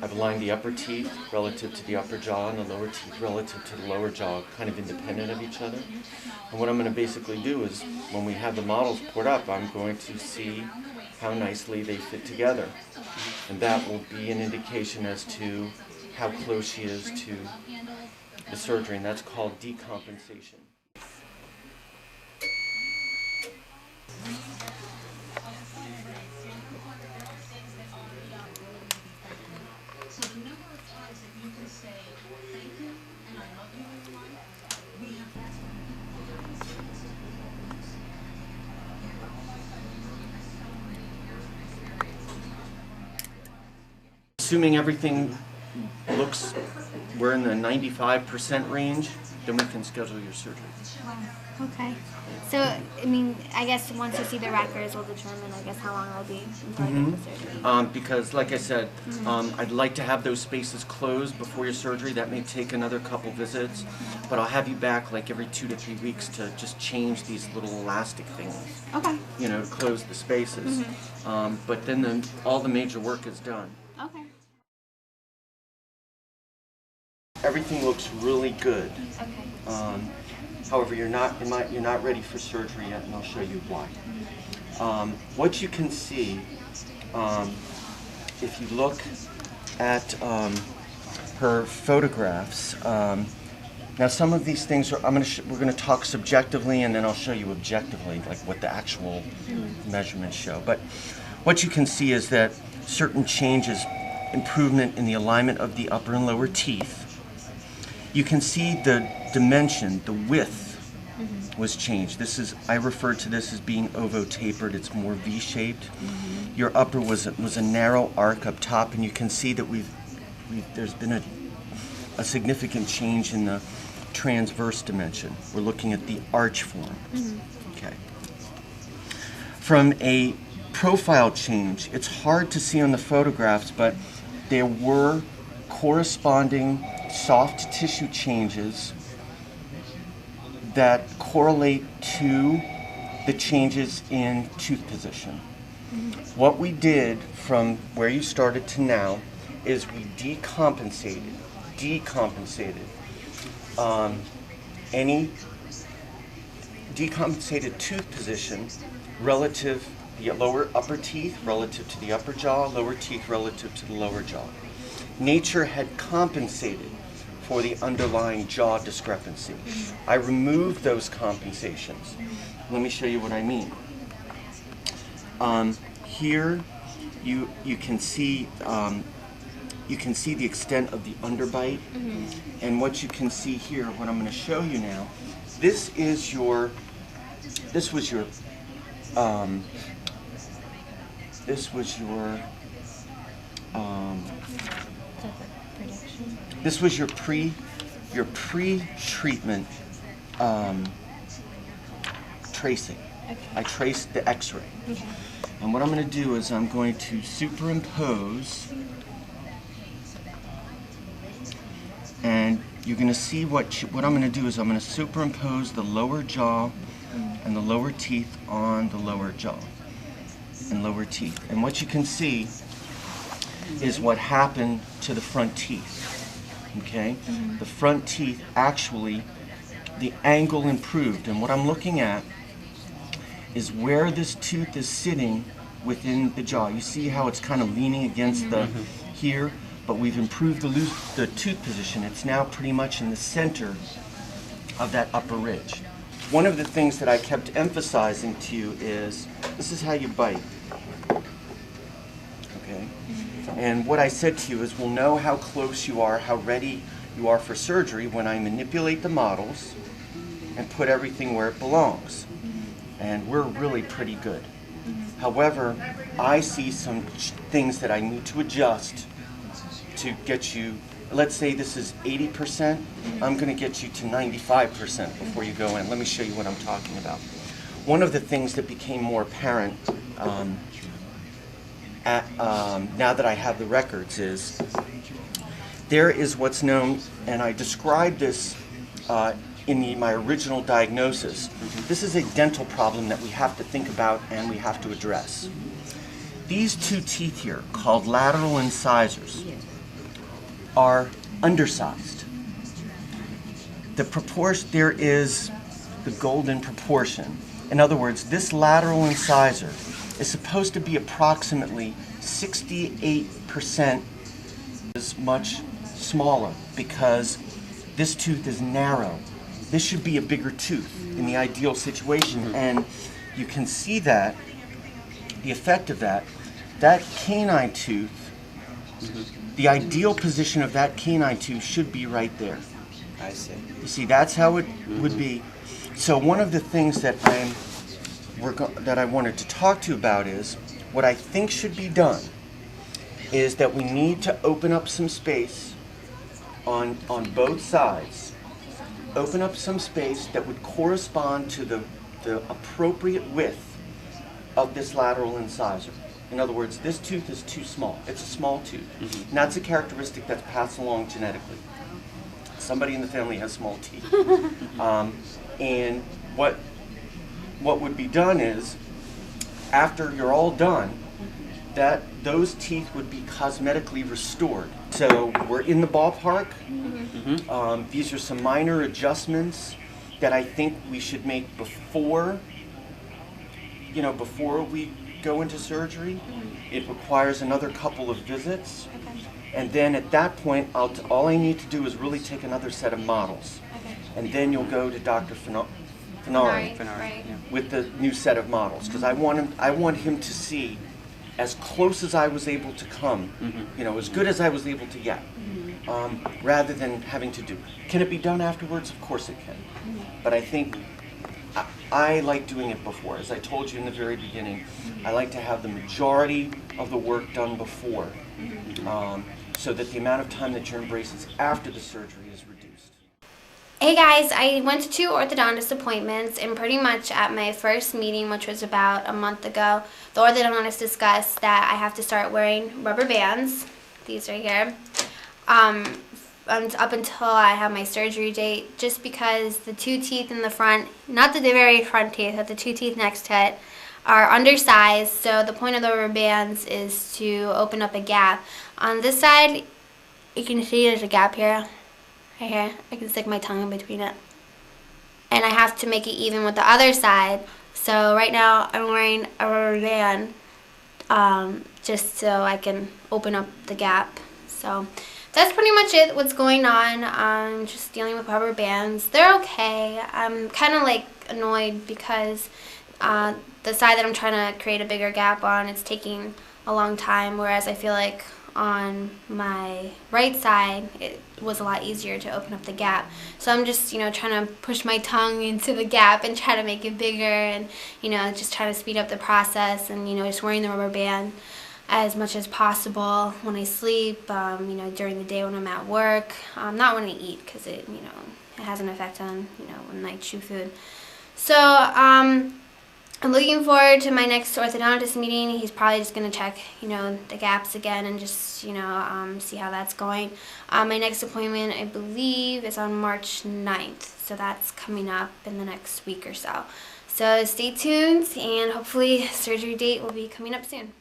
I've aligned the upper teeth relative to the upper jaw and the lower teeth relative to the lower jaw, kind of independent of each other. And what I'm going to basically do is, when we have the models poured up, I'm going to see how nicely they fit together. And that will be an indication as to how close she is to the surgery, and that's called decompensation. Assuming everything looks, we're in the 95% range, then we can schedule your surgery. Wow. Okay. So, I mean, I guess once you see the records, we'll determine, I guess, how long it'll be until I get the surgery. Because, like I said, I'd like to have those spaces closed before your surgery. That may take another couple visits, but I'll have you back like every 2 to 3 weeks to just change these little elastic things. Okay. You know, to close the spaces. But then all the major work is done. Okay. Everything looks really good. Okay. However, you're not ready for surgery yet, and I'll show you why. What you can see, if you look at her photographs, now some of these things are we're going to talk subjectively, and then I'll show you objectively, like what the actual measurements show. But what you can see is that certain changes, improvement in the alignment of the upper and lower teeth. You can see the dimension, the width was changed. This is, I refer to this as being ovo-tapered. It's more V-shaped. Your upper was a narrow arc up top, and you can see that there's been a significant change in the transverse dimension. We're looking at the arch form. Okay. From a profile change, it's hard to see on the photographs, but there were corresponding soft tissue changes that correlate to the changes in tooth position. What we did from where you started to now is we decompensated any decompensated tooth position relative the lower upper teeth relative to the upper jaw, lower teeth relative to the lower jaw. Nature had compensated for the underlying jaw discrepancy. I removed those compensations. Let me show you what I mean. Here, you can see the extent of the underbite, and what you can see here, what I'm going to show you now. This was your pre-treatment tracing. Okay. I traced the X-ray. Okay. And what I'm going to do is I'm going to superimpose, and you're going to see what I'm going to do is I'm going to superimpose the lower jaw and the lower teeth on the lower jaw and lower teeth. And what you can see is what happened to the front teeth. Okay? The front teeth, actually, the angle improved. And what I'm looking at is where this tooth is sitting within the jaw. You see how it's kind of leaning against the here, but we've improved the tooth position. It's now pretty much in the center of that upper ridge. One of the things that I kept emphasizing to you is, this is how you bite. Okay? And what I said to you is, we'll know how close you are, how ready you are for surgery when I manipulate the models and put everything where it belongs. And we're really pretty good. However, I see some things that I need to adjust to get you, let's say this is 80%, I'm going to get you to 95% before you go in. Let me show you what I'm talking about. One of the things that became more apparent now that I have the records is there is what's known, and I described this in my original diagnosis. This is a dental problem that we have to think about and we have to address. These two teeth here, called lateral incisors, are undersized. There is the golden proportion. In other words, this lateral incisor is supposed to be approximately 68% is much smaller because this tooth is narrow. This should be a bigger tooth in the ideal situation, and you can see that the effect of that canine tooth, the ideal position of that canine tooth should be right there. I see. You see, that's how it would be. So one of the things that I wanted to talk to you about is what I think should be done is that we need to open up some space on both sides. Open up some space that would correspond to the appropriate width of this lateral incisor. In other words, this tooth is too small. It's a small tooth. And that's a characteristic that's passed along genetically. Somebody in the family has small teeth. And what would be done is, after you're all done, that those teeth would be cosmetically restored. So we're in the ballpark. These are some minor adjustments that I think we should make before we go into surgery. It requires another couple of visits. Okay. And then at that point, all I need to do is really take another set of models. Okay. And then you'll go to Dr. Finari Right. with the new set of models, because I want him to see as close as I was able to come, as good as I was able to get, rather than having to do. Can it be done afterwards? Of course it can. But I think I like doing it before. As I told you in the very beginning, I like to have the majority of the work done before, so that the amount of time that you're in braces after the surgery is reduced. Hey guys, I went to 2 orthodontist appointments, and pretty much at my first meeting, which was about a month ago, the orthodontist discussed that I have to start wearing rubber bands, these right here, up until I have my surgery date, just because the 2 teeth in the front, not the very front teeth, but the 2 teeth next to it, are undersized. So the point of the rubber bands is to open up a gap. On this side, you can see there's a gap here. Right here, I can stick my tongue in between it. And I have to make it even with the other side. So right now I'm wearing a rubber band just so I can open up the gap. So that's pretty much it, what's going on. I'm just dealing with rubber bands. They're okay. I'm kind of like annoyed because the side that I'm trying to create a bigger gap on, it's taking a long time, whereas I feel like on my right side, it was a lot easier to open up the gap. So I'm just, trying to push my tongue into the gap and try to make it bigger, and, just trying to speed up the process, and, just wearing the rubber band as much as possible when I sleep, during the day when I'm at work, not when I eat, because it has an effect on, when I chew food. So, I'm looking forward to my next orthodontist meeting. He's probably just going to check, the gaps again and just, see how that's going. My next appointment, I believe, is on March 9th. So that's coming up in the next week or so. So stay tuned, and hopefully surgery date will be coming up soon.